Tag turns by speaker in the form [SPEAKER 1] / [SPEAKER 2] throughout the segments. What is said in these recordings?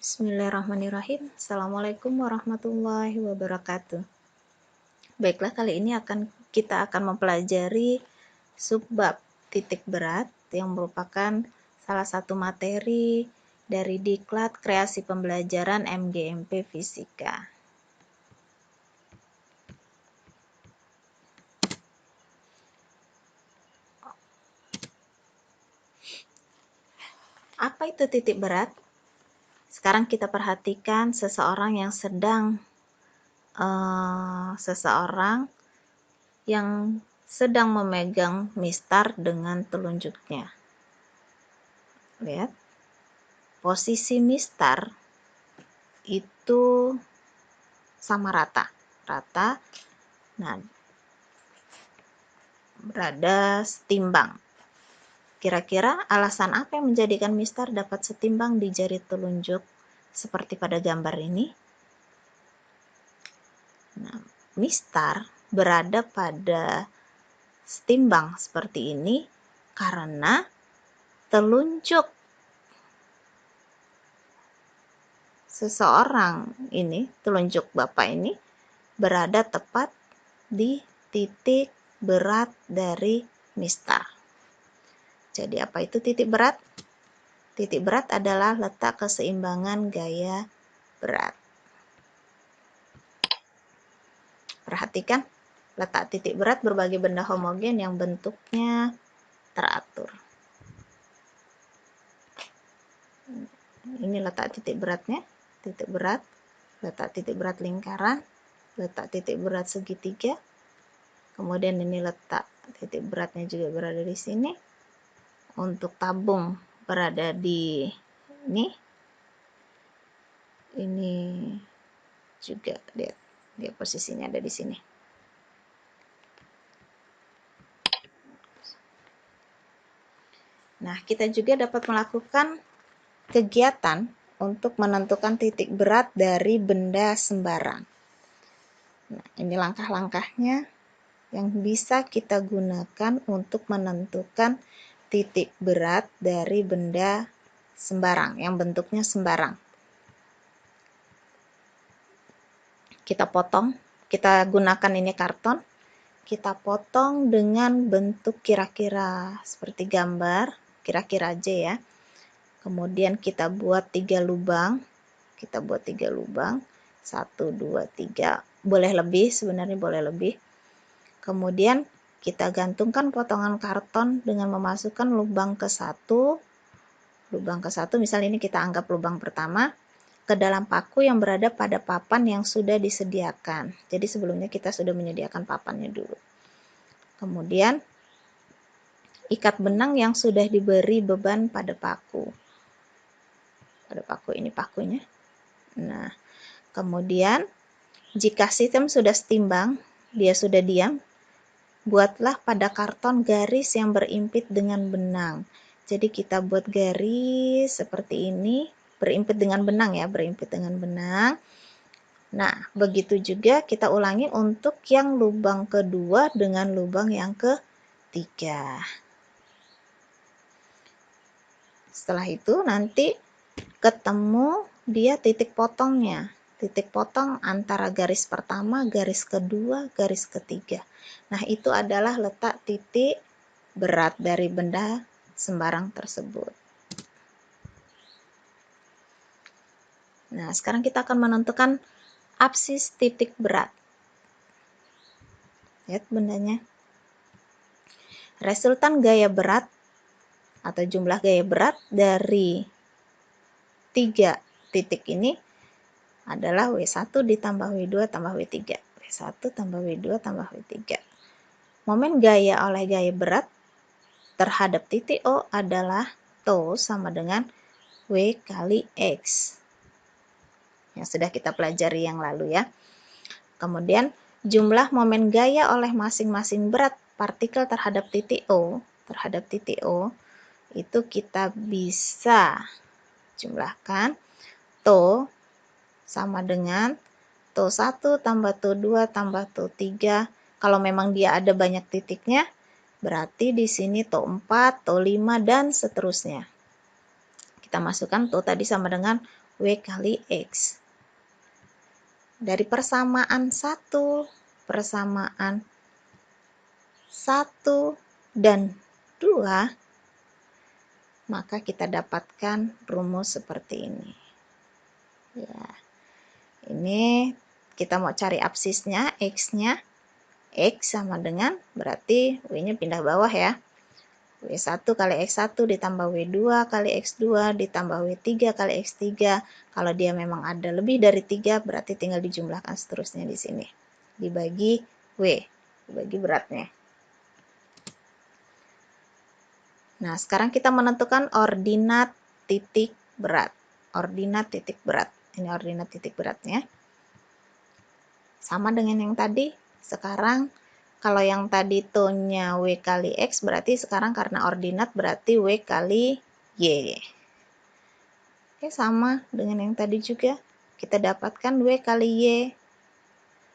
[SPEAKER 1] Bismillahirrahmanirrahim. Assalamualaikum warahmatullahi wabarakatuh. Baiklah, kali ini kita akan mempelajari subbab titik berat yang merupakan salah satu materi dari Diklat Kreasi Pembelajaran MGMP Fisika. Apa itu titik berat? Sekarang kita perhatikan seseorang yang sedang memegang mistar dengan telunjuknya. Lihat, posisi mistar itu sama rata. Nah, berada setimbang. Kira-kira alasan apa yang menjadikan mistar dapat setimbang di jari telunjuk seperti pada gambar ini? Nah, mistar berada pada setimbang seperti ini karena telunjuk seseorang ini, telunjuk Bapak ini, berada tepat di titik berat dari mistar. Jadi apa itu titik berat? Titik berat adalah letak keseimbangan gaya berat. Perhatikan, letak titik berat berbagai benda homogen yang bentuknya teratur. Ini letak titik beratnya, titik berat, letak titik berat lingkaran, letak titik berat segitiga. Kemudian ini letak titik beratnya juga berada di sini. Untuk tabung berada di ini. Ini juga lihat, dia posisinya ada di sini. Nah, kita juga dapat melakukan kegiatan untuk menentukan titik berat dari benda sembarang. Nah, ini langkah-langkahnya yang bisa kita gunakan untuk menentukan titik berat dari benda sembarang, yang bentuknya sembarang. Kita potong, kita gunakan ini karton, kita potong dengan bentuk kira-kira seperti gambar, kira-kira aja ya. Kemudian kita buat 3 lubang. Kita buat 3 lubang. 1, 2, 3. Boleh lebih, sebenarnya boleh lebih. Kemudian kita gantungkan potongan karton dengan memasukkan lubang ke satu. Lubang ke satu, misalnya ini kita anggap lubang pertama, ke dalam paku yang berada pada papan yang sudah disediakan. Jadi sebelumnya kita sudah menyediakan papannya dulu. Kemudian ikat benang yang sudah diberi beban pada paku. Pada paku ini pakunya. Nah, kemudian jika sistem sudah setimbang, dia sudah diam, buatlah pada karton garis yang berimpit dengan benang. Jadi kita buat garis seperti ini, berimpit dengan benang ya, berimpit dengan benang. Nah, begitu juga kita ulangi untuk yang lubang kedua dengan lubang yang ketiga. Setelah itu nanti ketemu dia titik potongnya. Titik potong antara garis pertama, garis kedua, garis ketiga. Nah, itu adalah letak titik berat dari benda sembarang tersebut. Nah, sekarang kita akan menentukan apsis titik berat. Lihat bendanya. Resultan gaya berat atau jumlah gaya berat dari 3 titik ini adalah W1 ditambah W2 tambah W3. W1 tambah W2 tambah W3. Momen gaya oleh gaya berat terhadap titik O adalah tau sama dengan W kali X. Yang sudah kita pelajari yang lalu ya. Kemudian jumlah momen gaya oleh masing-masing berat partikel terhadap titik O, itu kita bisa jumlahkan tau sama dengan tau 1 tambah tau 2 tambah tau 3. Kalau memang dia ada banyak titiknya, berarti di sini tau 4, tau 5, dan seterusnya. Kita masukkan tau tadi sama dengan W kali X. Dari persamaan 1 dan 2, maka kita dapatkan rumus seperti ini. Ya, ini kita mau cari absisnya, X-nya. X sama dengan, berarti W-nya pindah bawah ya. W1 kali X1 ditambah W2 kali X2 ditambah W3 kali X3. Kalau dia memang ada lebih dari 3, berarti tinggal dijumlahkan seterusnya di sini. Dibagi W, dibagi beratnya. Nah, sekarang kita menentukan ordinat titik berat. Ordinat titik berat. Ini ordinat titik beratnya. Sama dengan yang tadi. Sekarang kalau yang tadi to-nya W kali X, berarti sekarang karena ordinat berarti W kali Y. Oke, sama dengan yang tadi juga. Kita dapatkan W kali Y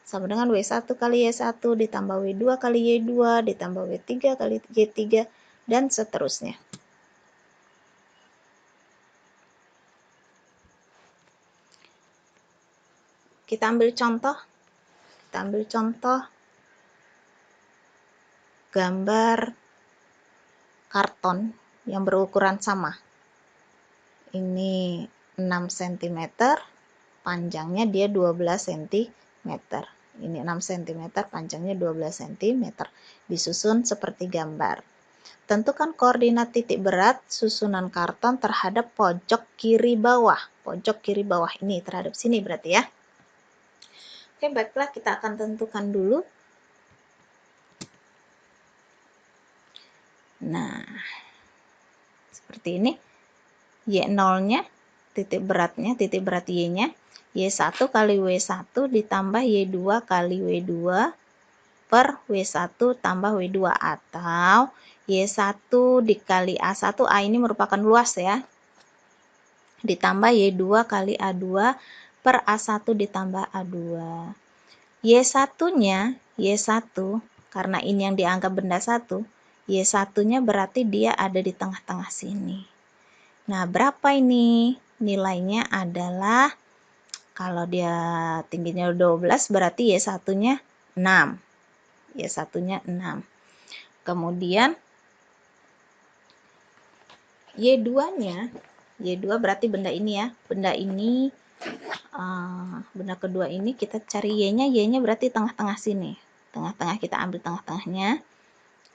[SPEAKER 1] sama dengan W1 kali Y1 ditambah W2 kali Y2 ditambah W3 kali Y3 dan seterusnya. Kita ambil contoh. Gambar karton yang berukuran sama. Ini 6 cm, panjangnya dia 12 cm. Ini 6 cm, panjangnya 12 cm. Disusun seperti gambar. Tentukan koordinat titik berat susunan karton terhadap pojok kiri bawah. Pojok kiri bawah ini terhadap sini berarti ya. Oke, baiklah kita akan tentukan dulu. Nah, seperti ini. Y0-nya, titik beratnya, titik berat Y-nya, Y1 kali W1 ditambah Y2 kali W2 per W1 tambah W2 atau Y1 dikali A1, A ini merupakan luas ya, ditambah Y2 kali A2 per A1 ditambah A2. Y1-nya, Y1, karena ini yang dianggap benda 1, Y1-nya berarti dia ada di tengah-tengah sini. Nah, berapa ini? Nilainya adalah, kalau dia tingginya 12, berarti Y1-nya 6. Y1-nya 6. Kemudian, Y2-nya, Y2 berarti benda ini ya. Benda ini, benda kedua ini kita cari Y-nya. Y-nya berarti tengah-tengah sini. Tengah-tengah, kita ambil tengah-tengahnya.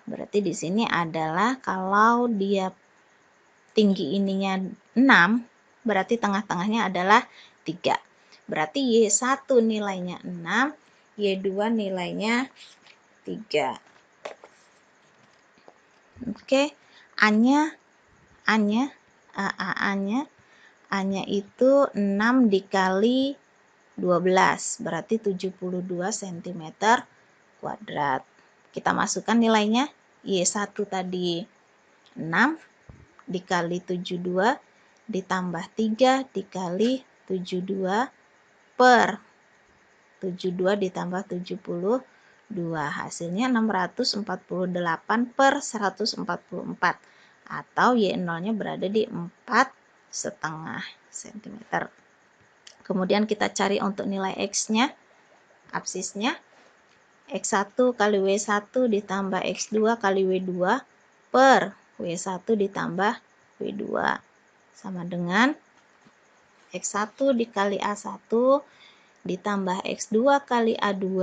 [SPEAKER 1] Berarti di sini adalah kalau dia tinggi ininya 6, berarti tengah-tengahnya adalah 3. Berarti Y1 nilainya 6, Y2 nilainya 3. Oke, A-nya itu 6 dikali 12, berarti 72 cm kuadrat. Kita masukkan nilainya, Y1 tadi 6 dikali 72 ditambah 3 dikali 72 per 72 ditambah 72, hasilnya 648 per 144 atau Y0-nya berada di 4,5 cm. Kemudian kita cari untuk nilai X-nya, absisnya. X1 kali W1 ditambah X2 kali W2 per W1 ditambah W2 sama dengan X1 dikali A1 ditambah X2 kali A2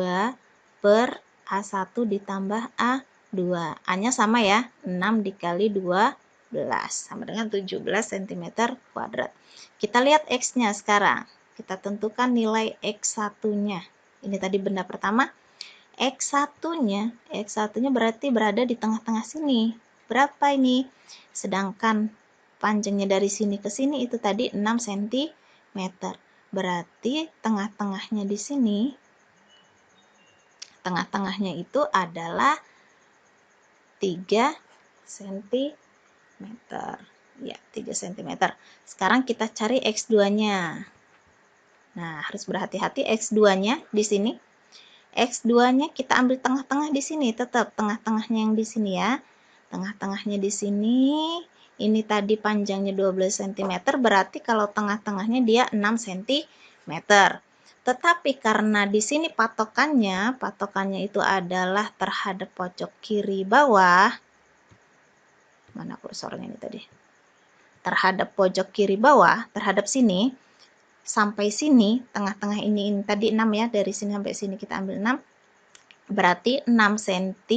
[SPEAKER 1] per A1 ditambah A2. A-nya sama ya, 6 dikali 12 sama dengan 17 cm kuadrat. Kita lihat X-nya sekarang. Kita tentukan nilai X1-nya. Ini tadi benda pertama. X1-nya berarti berada di tengah-tengah sini. Berapa ini? Sedangkan panjangnya dari sini ke sini itu tadi 6 cm. Berarti tengah-tengahnya di sini, tengah-tengahnya itu adalah 3 cm. Ya, 3 cm. Sekarang kita cari X2-nya. Nah, harus berhati-hati X2-nya di sini. X2-nya kita ambil tengah-tengah di sini, tetap tengah-tengahnya yang di sini ya. Tengah-tengahnya di sini, ini tadi panjangnya 12 cm, berarti kalau tengah-tengahnya dia 6 cm. Tetapi karena di sini patokannya itu adalah terhadap pojok kiri bawah. Mana kursornya ini tadi? Terhadap pojok kiri bawah, terhadap sini, sampai sini, tengah-tengah ini tadi 6 ya, dari sini sampai sini kita ambil 6. Berarti 6 cm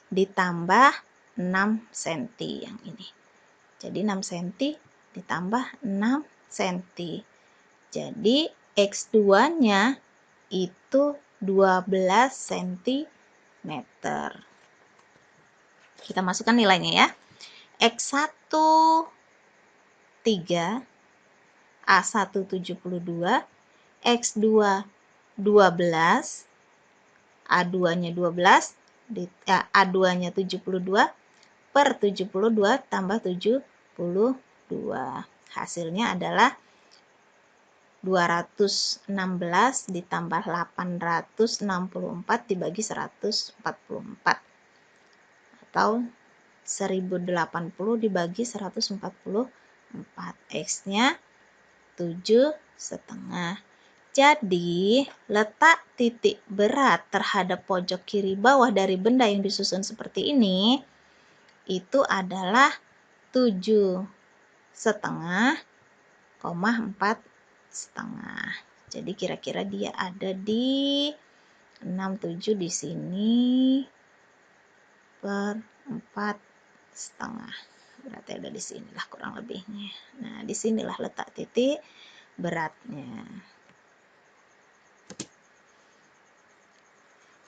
[SPEAKER 1] ditambah 6 cm yang ini. Jadi 6 cm ditambah 6 cm. Jadi X2-nya itu 12 cm. Kita masukkan nilainya ya. X1 3, A1 72, X2 12, A2-nya 12, A2-nya 72, per 72 tambah 72. Hasilnya adalah 216 ditambah 864 dibagi 144. Atau 1080 dibagi 144. X-nya 7,5. Jadi, letak titik berat terhadap pojok kiri bawah dari benda yang disusun seperti ini itu adalah 7,5, 4,5. Jadi kira-kira dia ada di 67 di sini per 4,5. Berarti ada di sinilah kurang lebihnya. Nah, di sinilah letak titik beratnya.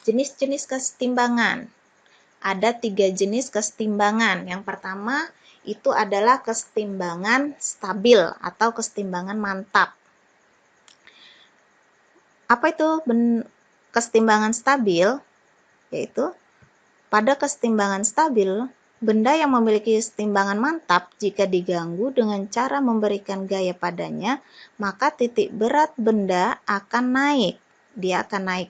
[SPEAKER 1] Jenis-jenis kesetimbangan. Ada 3 jenis kesetimbangan. Yang pertama itu adalah kesetimbangan stabil atau kesetimbangan mantap. Apa itu kesetimbangan stabil? Yaitu pada kesetimbangan stabil, benda yang memiliki kesetimbangan mantap jika diganggu dengan cara memberikan gaya padanya, maka titik berat benda akan naik. Dia akan naik.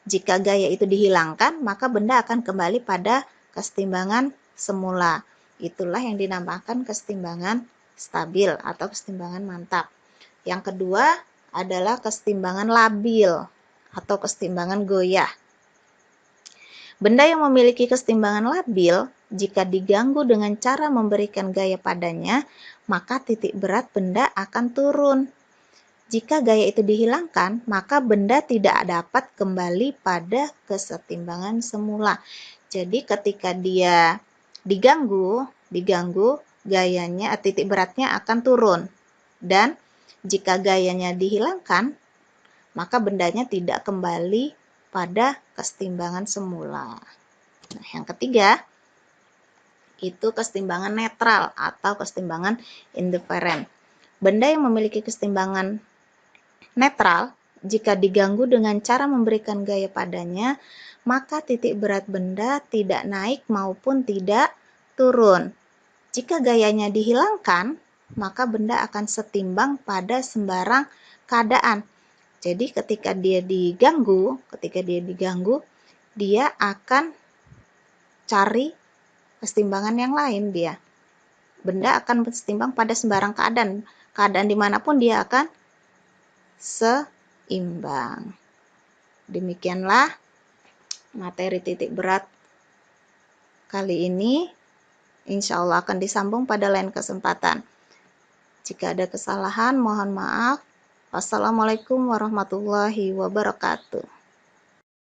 [SPEAKER 1] Jika gaya itu dihilangkan, maka benda akan kembali pada kesetimbangan semula. Itulah yang dinamakan kesetimbangan stabil atau kesetimbangan mantap. Yang kedua adalah kesetimbangan labil atau kesetimbangan goyah. Benda yang memiliki kesetimbangan labil, jika diganggu dengan cara memberikan gaya padanya, maka titik berat benda akan turun. Jika gaya itu dihilangkan, maka benda tidak dapat kembali pada kesetimbangan semula. Jadi ketika dia diganggu, gayanya, titik beratnya akan turun. Dan jika gayanya dihilangkan, maka bendanya tidak kembali pada kesetimbangan semula. Nah, yang ketiga itu kesetimbangan netral atau kesetimbangan indiferen. Benda yang memiliki kesetimbangan netral, jika diganggu dengan cara memberikan gaya padanya, maka titik berat benda tidak naik maupun tidak turun. Jika gayanya dihilangkan, maka benda akan setimbang pada sembarang keadaan. Jadi ketika dia diganggu, dia akan cari kesetimbangan yang lain dia. Benda akan bersetimbang pada sembarang keadaan. Keadaan dimanapun dia akan seimbang. Demikianlah materi titik berat kali ini. Insya Allah akan disambung pada lain kesempatan. Jika ada kesalahan, mohon maaf. Wassalamualaikum warahmatullahi wabarakatuh.